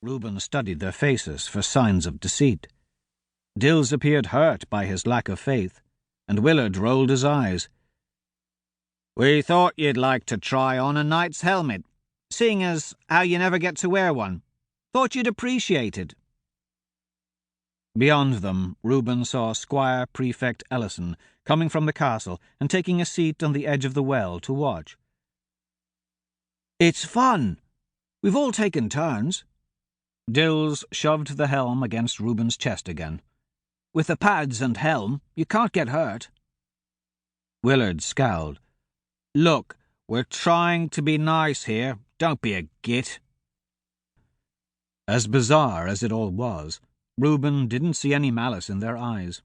Reuben studied their faces for signs of deceit. Dills appeared hurt by his lack of faith, and Willard rolled his eyes. "We thought you'd like to try on a knight's helmet, seeing as how you never get to wear one. Thought you'd appreciate it." Beyond them, Reuben saw Squire Prefect Ellison coming from the castle and taking a seat on the edge of the well to watch. "It's fun. We've all taken turns." Dills shoved the helm against Reuben's chest again. "With the pads and helm, you can't get hurt." Willard scowled. "Look, we're trying to be nice here. Don't be a git." As bizarre as it all was, Reuben didn't see any malice in their eyes.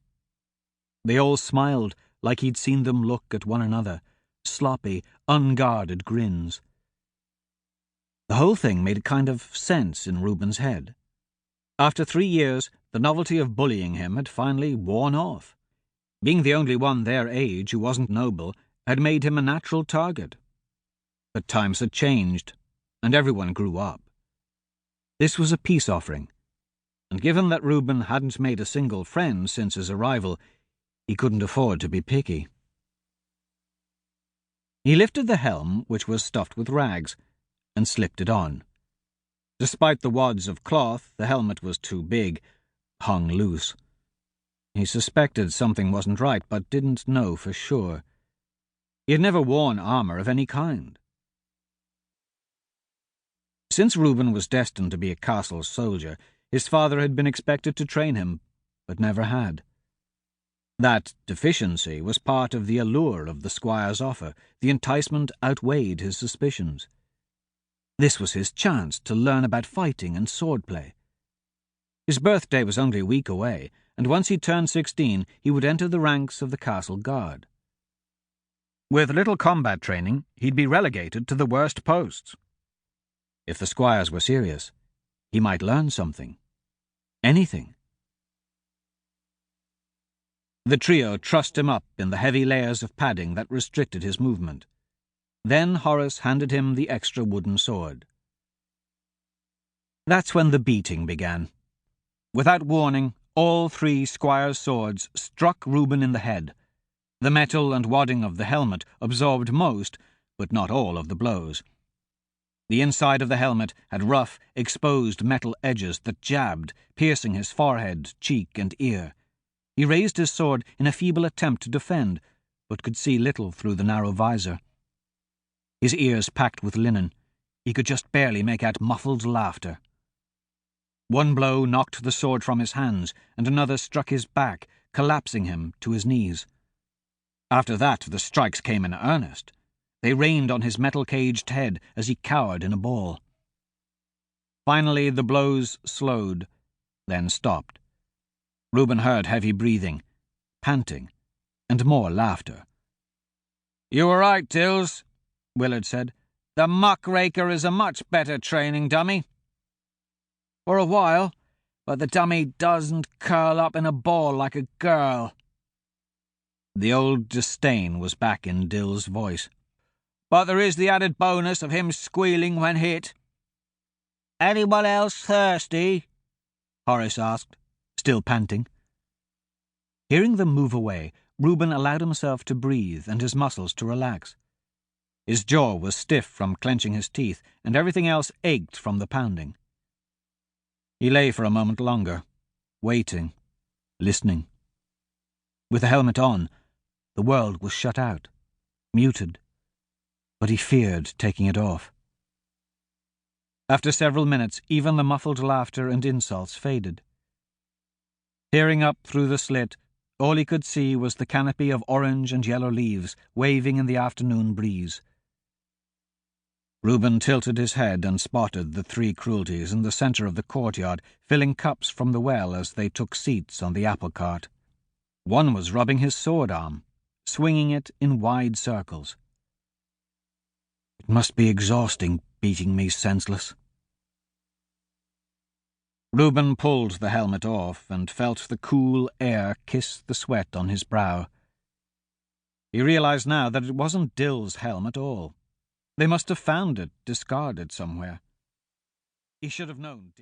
They all smiled like he'd seen them look at one another, sloppy, unguarded grins. The whole thing made a kind of sense in Reuben's head. After 3 years, the novelty of bullying him had finally worn off. Being the only one their age who wasn't noble had made him a natural target. But times had changed, and everyone grew up. This was a peace offering, and given that Reuben hadn't made a single friend since his arrival, he couldn't afford to be picky. He lifted the helm, which was stuffed with rags, and slipped it on. Despite the wads of cloth, the helmet was too big, hung loose. He suspected something wasn't right, but didn't know for sure. He had never worn armor of any kind. Since Reuben was destined to be a castle soldier, his father had been expected to train him, but never had. That deficiency was part of the allure of the squire's offer. The enticement outweighed his suspicions. This was his chance to learn about fighting and swordplay. His birthday was only a week away, and once he turned 16, he would enter the ranks of the castle guard. With little combat training, he'd be relegated to the worst posts. If the squires were serious, he might learn something. Anything. The trio trussed him up in the heavy layers of padding that restricted his movement. Then Horace handed him the extra wooden sword. That's when the beating began. Without warning, all 3 squires' swords struck Reuben in the head. The metal and wadding of the helmet absorbed most, but not all of the blows. The inside of the helmet had rough, exposed metal edges that jabbed, piercing his forehead, cheek, and ear. He raised his sword in a feeble attempt to defend, but could see little through the narrow visor. His ears packed with linen, he could just barely make out muffled laughter. One blow knocked the sword from his hands, and another struck his back, collapsing him to his knees. After that, the strikes came in earnest. They rained on his metal-caged head as he cowered in a ball. Finally, the blows slowed, then stopped. Reuben heard heavy breathing, panting, and more laughter. "You were right, Dills," Willard said. "The muckraker is a much better training dummy." "For a while, but the dummy doesn't curl up in a ball like a girl." The old disdain was back in Dill's voice. "But there is the added bonus of him squealing when hit." "Anyone else thirsty?" Horace asked, still panting. Hearing them move away, Reuben allowed himself to breathe and his muscles to relax. His jaw was stiff from clenching his teeth, and everything else ached from the pounding. He lay for a moment longer, waiting, listening. With the helmet on, the world was shut out, muted, but he feared taking it off. After several minutes, even the muffled laughter and insults faded. Peering up through the slit, all he could see was the canopy of orange and yellow leaves waving in the afternoon breeze. Reuben tilted his head and spotted the 3 cruelties in the centre of the courtyard, filling cups from the well as they took seats on the apple cart. One was rubbing his sword arm, swinging it in wide circles. "It must be exhausting, beating me senseless." Reuben pulled the helmet off and felt the cool air kiss the sweat on his brow. He realized now that it wasn't Dill's helm at all. They must have found it discarded somewhere. He should have known Dill.